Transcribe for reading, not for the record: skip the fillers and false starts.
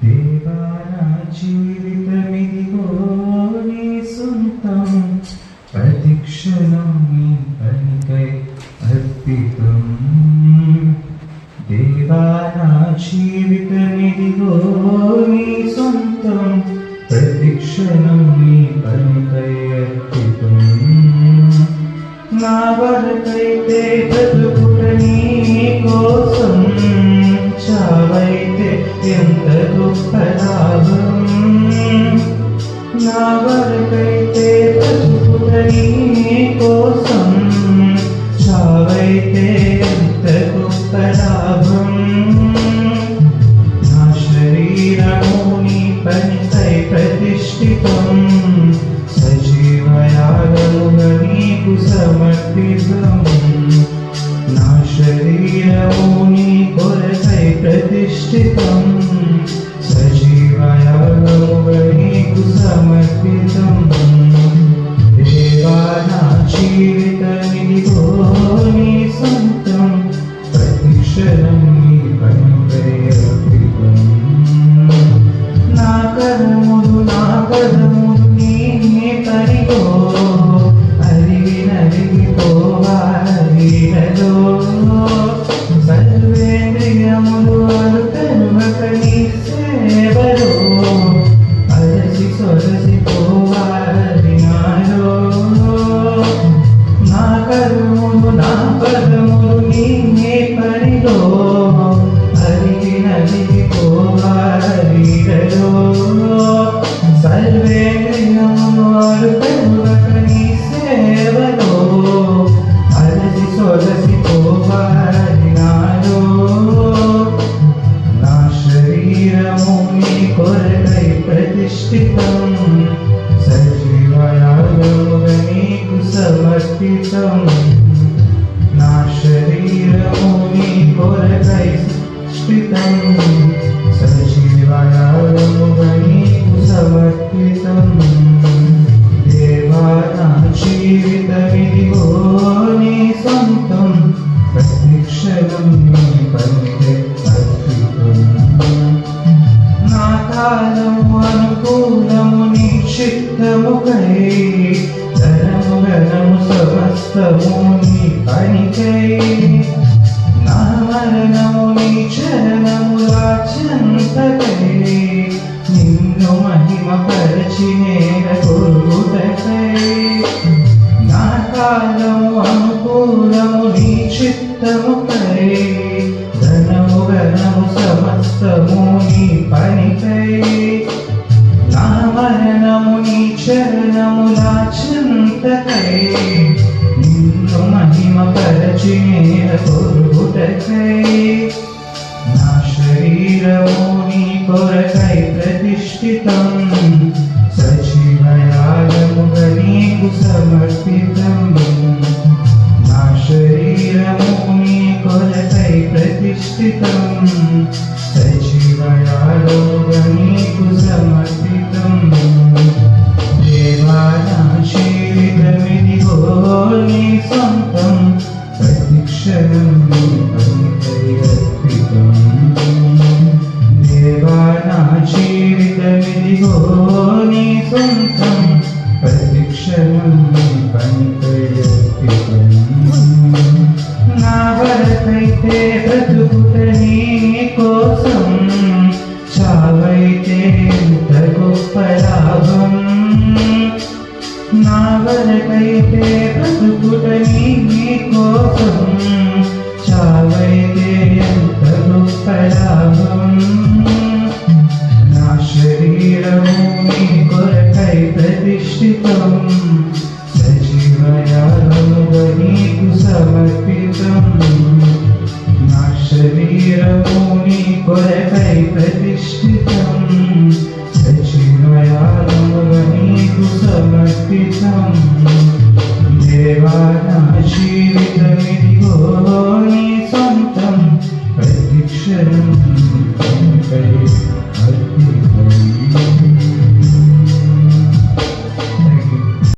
దేవా నా జీవితమిదిగో నీ సొంతం, ప్రతిక్షణం నీ పనికై అర్పితం. దేవా నా జీవితమిదిగో నీ సొంతం, ప్రతిక్షణం నీ పనికై అర్పితం. నా వరకైతే బ్రతుకుట నీ కోసం, చావైతే ఎంత గొప్ప లాభం. నా వరకైతే బ్రతుకుట నీ కోసం, చావైతే ఎంత గొప్ప లాభం. నా శరీరము నీ పనికై ప్రతిష్ఠితం, సజీవయాగముగా నీకు సమర్పితం. నా శరీరము నీ కొరకై ప్రతిష్ఠితం, సజీవయాగముగా నీకు సమర్పితం. దేవా నా జీవితమిదిగో నీ సొంతం, ప్రతిక్షణం నీ పనికై అర్పితం. నా కదములు నీ పనిలో అరిగి నలిగిపోవాలిలో, సర్వేంద్రియములు అలుకనుక నీ సేవలో అలసి సొలసిపోవాలి నాలో. నా పదములు నీ పనిలో అరిగి నలిగిపోవాలిలో, సర్వేంద్రియములు అలుకనుక నీ సేవలో అలసి సొలసిపోవాలి నాలో. నా శరీరము నీ కొరకై ప్రతిష్ఠితం, సజీవయాగముగా నీకు సమర్పితం. నా శరీరము నీ కొరకై ప్రతిష్ఠితం, సజీవయాగముగా నీకు సమర్పితం. దేవా నా జీవితమిదిగో నీ సొంతం, ప్రతిక్షణం నీ పనికై అర్పితం. నా కాలము అనుకూలము నీ చిత్తముకై, ధనము ఘనము సమస్తము నీ పనికై. నా మరణము నీ చరణముల చెంతకై, నిన్ను మహిమపరచి నేల కొలుగుటకై. నా కాలము అనుకూలము నీ చిత్తముకై, ధనము ఘనము సమస్తము నీ పనికై. నా మరణము నీ చరణముల చెంతకై, నిన్ను మహిమపరచి నేల కొలుగుటకై. నా శరీరము నీ కొరకై ప్రతిష్ఠితం, సజీవయాగముగా నీకు సమర్పితం. నా శరీరము నీ కొరకై ప్రతిష్ఠితం, సజీవయాగముగా నీకు సమర్పితం. దేవా నా జీవితమిదిగో నీ సొంతం, ప్రతిక్షణం నీ పనికై అర్పితం. దేవా నా జీవితమిదిగో నీ సొంతం, ప్రతిక్షణం నీ పనికై అర్పితం. నా వరకైతే బ్రతుకుట నీ కోసం, చావైతే ఎంత గొప్ప లాభం. నా వరకైతే బ్రతుకుట నీ కోసం, చావైతే ఎంత గొప్ప లాభం. నా శరీరము నీ కొరకై ప్రతిష్ఠితం, సజీవయాగముగా నీకు సమర్పితం. నా శరీరము నీ కొరకై ప్రతిష్ఠితం, సజీవయాగముగా నీకు సమర్పితం. దేవా నా జీవిత